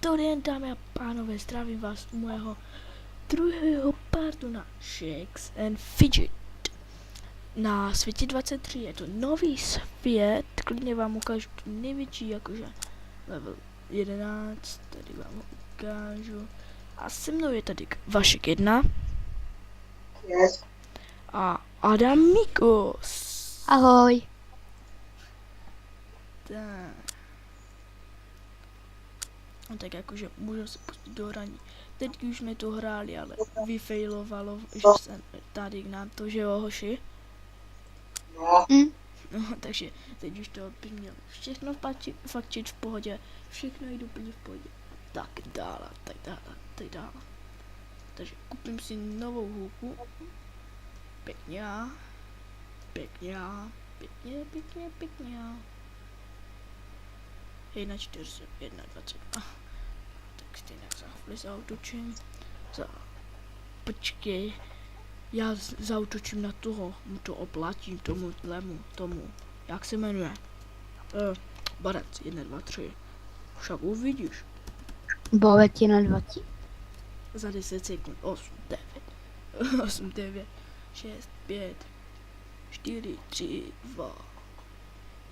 Dobrý den, dámy a pánové, zdravím vás u mého druhého partu na Shakes and Fidget. Na světě 23 je to nový svět, klidně vám ukážu tu největší, jakože level 11, tady vám ho ukážu. A se mnou je tady Vašek 1. Yes. A Adamikos. Ahoj. Tak. No tak jakože můžu se pustit do hraní. Teď už jsme to hráli, ale vyfailovalo, že jsem tady nám to, že jo, hoši? No, No, takže teď už to by mělo všechno fakčit v pohodě, všechno jde úplně v pohodě. Tak dále, tak dále, tak dále. Takže koupím si novou hůlku. Pěkně, pěkně, pěkně, pěkně, pěkně. 1,40, 1,20. Tak stejně za chvíli zautočím. Počkej. Já zautočím na toho, mu to oplatím, tomu. Jak se jmenuje? Barec, 1, 2, 3. Však uvidíš. Bolet je na 20. Za 10 sekund. 8, 9. 8, 9. 6, 5. 4, 3, 2.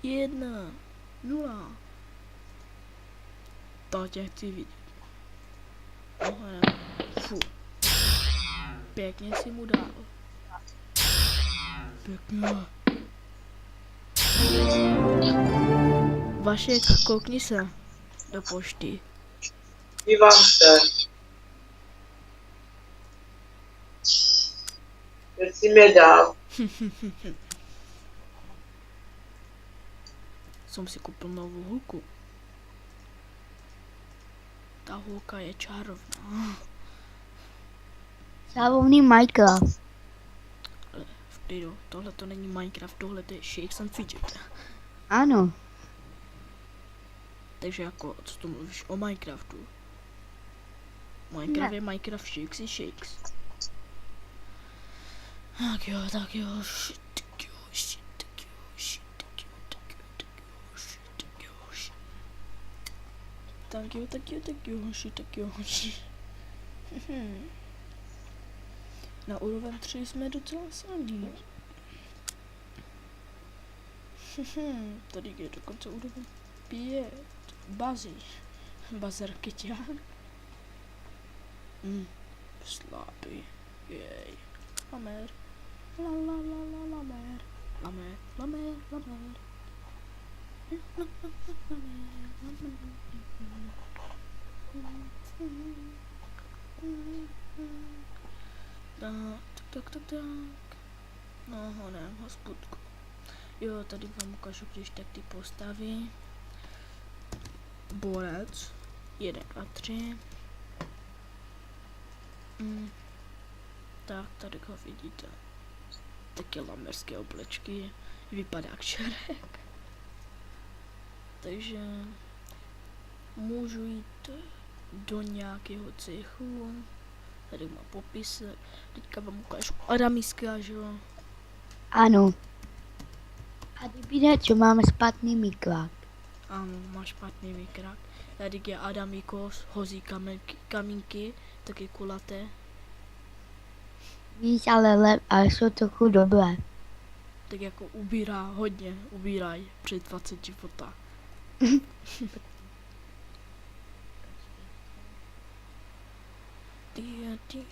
1. 0. To tě chci vidět. Tohle. Fu. Pěkně si mu dal. Pěkně. Vašek, koukni se do pošty. dívám se. Teď si mě dal. Jsem si koupil novou hůlku. Ta hůlka je čarovná. Zábavný Minecraft. Ale v klidu, tohle to není Minecraft, tohle to je Shakes and Fidget. Ano. Takže jako, co tu mluvíš o Minecraftu? Minecraft je Minecraft, Shakes je Shakes. Tak jo, tak jo, shit, tak jo, shit, tak jo, shit, tak jo, tak jo, tak jo, shit, tak jo, shit. Tak jo, tak jo, tak jo, shit, tak jo, shit. Na úroveň 3 jsme docela silní. Tady je dokonce úroveň 5. Bazí. Bazarkyťák. Slábý. Jej. Lamer. La la la la lamer. Lamer, lamer, lamer. Tak. No, honem, hospodku. Jo, tady vám ukážu, když tak ty postavy. Borec. 1, 2, 3. Tak, tady ho vidíte. Taky lamerské oblečky. Vypadá jak Šrek. Takže můžu jít do nějakého cechu. Tady má popisek. Teďka vám ukážu Adamiska, že jo? Ano. A kdyby čo máme špatný mikrák. Ano, má špatný mikrák. Tady je Adamikos, hozí kamínky, taky kulaté. Víš, ale jsou trochu dobré. Tak jako ubíraj před 20 života. Ty.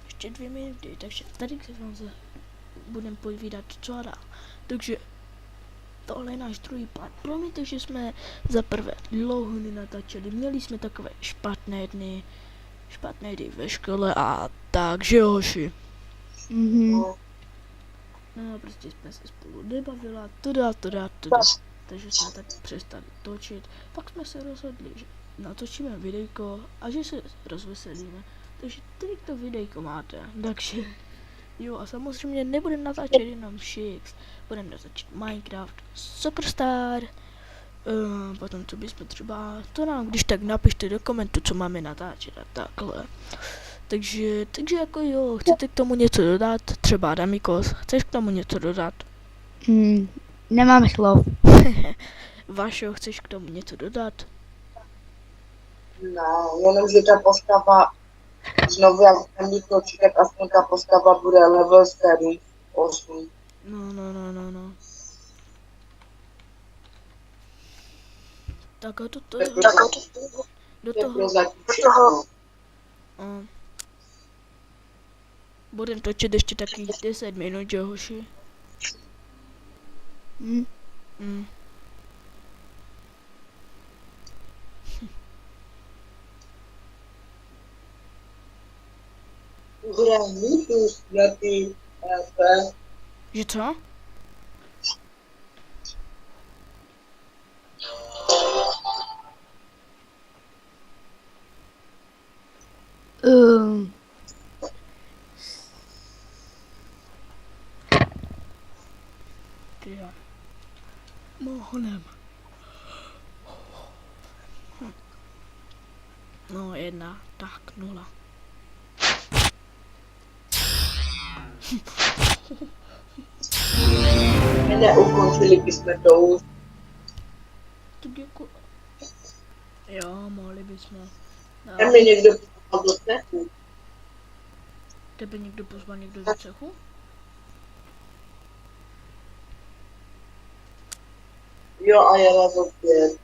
Ještě 2 minuty, takže tady se vám budeme povídat co dál. Takže tohle je náš druhý part. Promiňte, že jsme za prvé dlouho nenatáčeli, měli jsme takové špatné dny ve škole a tak, že jo, hoši? No, prostě jsme se spolu nebavili, tuda. Takže jsme tak přestali točit. Pak jsme se rozhodli, že natočíme videjko a že se rozveselíme. Takže teď to videjko máte, takže jo, a samozřejmě nebudeme natáčet jenom Shakes, budeme natáčet Minecraft, Superstar, potom co bychom třeba, to nám když tak napište do komentu, co máme natáčet a takhle. Takže jako jo, chcete k tomu něco dodat, třeba Adamikos, chceš k tomu něco dodat? Nemám slov. Vašo, chceš k tomu něco dodat? No, jenomže ta postava, znovu jak budeme točit, tak aspoň ta postava bude level 7, 8. No. Tak a To je do pro toho, zatím všechno. a budem točit ještě taky 10 minut, jo, hoši? Hm. Mm. Bude mýtus na ty LP. Že co? Um, Ty jo. Mohonem. No, 1, tak 0. Neukončili bychom to už. Tak jako... Jo, mohli bychom. No, Tam je někdo pozval do cechu. tebe někdo pozval někdo do cechu? Jo, a já level 5.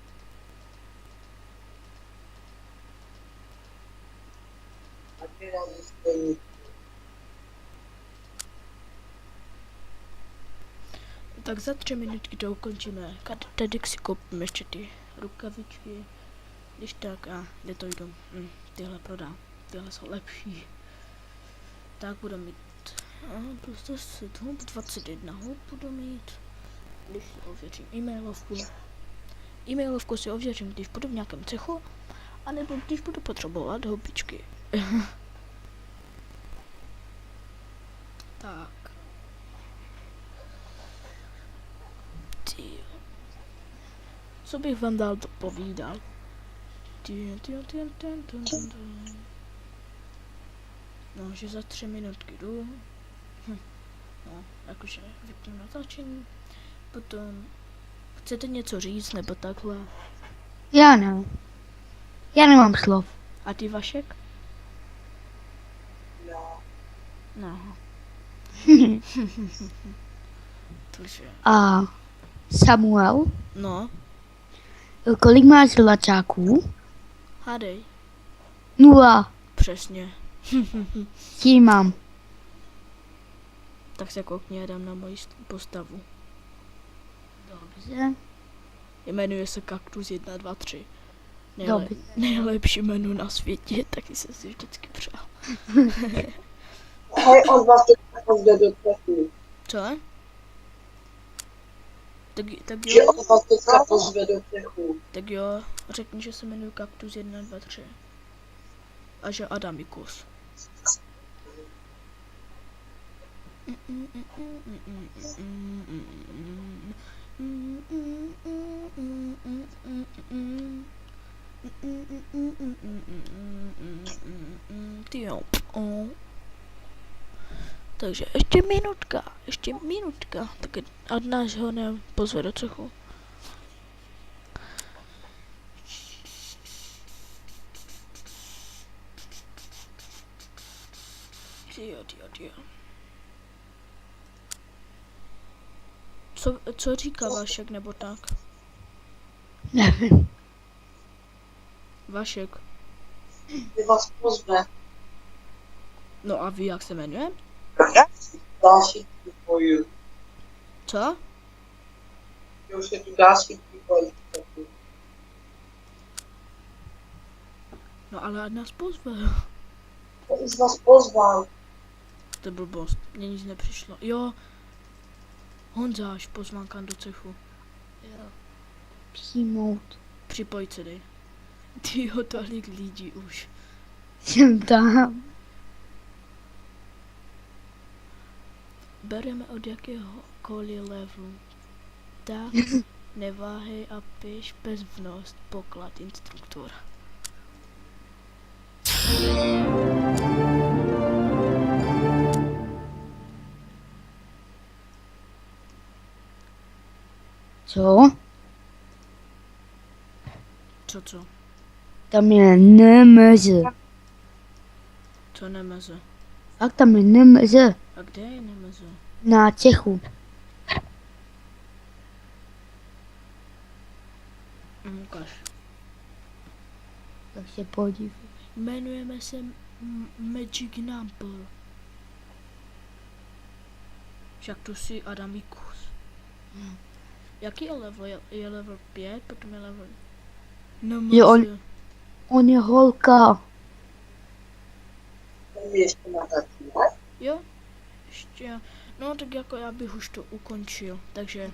A ty nám vystojí. Tak za 3 minutky to ukončíme. Tady si koupím ještě ty rukavičky. Když tak a kde to jdu. Tyhle prodám. Tyhle jsou lepší. Tak budu mít plus 10, 21 budu mít. Když si ověřím e-mailovku. E-mailovku si ověřím, když budu v nějakém cechu. A nebo když budu potřebovat houbičky. Tak. Tyjo. Co bych vám dál povídal? No, že za 3 minutky jdu. No, jakože vypnu natáčení. Potom chcete něco říct nebo takhle? já ne. Já nemám slov. A ty, Vašek? No. No. Takže, A Samuel, no, kolik máš lačáků? hádej. 0. Přesně. Tím mám. Tak se koukni a dám na moji postavu. Dobře. Jmenuje se Kaktus 1, 2, 3. Dobře. Nejlepší jméno na světě, taky jsem si vždycky přál. Hej, on vás teďka pozve do cechu. Co? Tak Že jo, on vás teďka pozve do cechu. tak jo, řekni, že se jmenuji Kaktus 1, 2, 3. A že Adamikus. Ty jo. Takže ještě minutka, tak ať náš ho nepozve do cechu. Tyjo. Co říká Vašek nebo tak? Nevím. Vašek. Že vás pozve. No a ví, jak se jmenuje? Další vývoj. Co? Že už je tu další vývoj. No ale ať nás pozve. To už vás pozval. To je blbost, mně nic nepřišlo. Jo, Honzáš, pozvánka do cechu. Přijmout. Připoj se dej. Tyjo, tolik lidí už. Jsem tam. Bereme od jakéhokoliv levelu. Tak neváhej a piš bezvnost, poklad, instruktor. Co? Co? Tam je NMZ. Co nemeze? Fakt tam je NMZ. A kde je nemeze? Na Čechu. Ukaž. Tak se podívej. Jmenujeme se Magic Number. Však tu jsi Adamikus. Jaký je level? Je level 5, potom je level... Jo, Nemeze. On je holka. Ještě na začínač. Jo, ještě. No tak jako já bych už to ukončil. Takže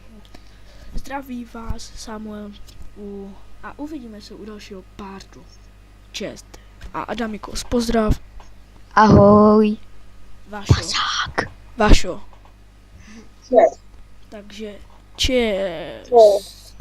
zdraví vás Samuel a uvidíme se u dalšího partu. Čest. A Adamikos, pozdrav. Ahoj. Vašo. Tak. Vašo. Yes. Takže čest. Yes.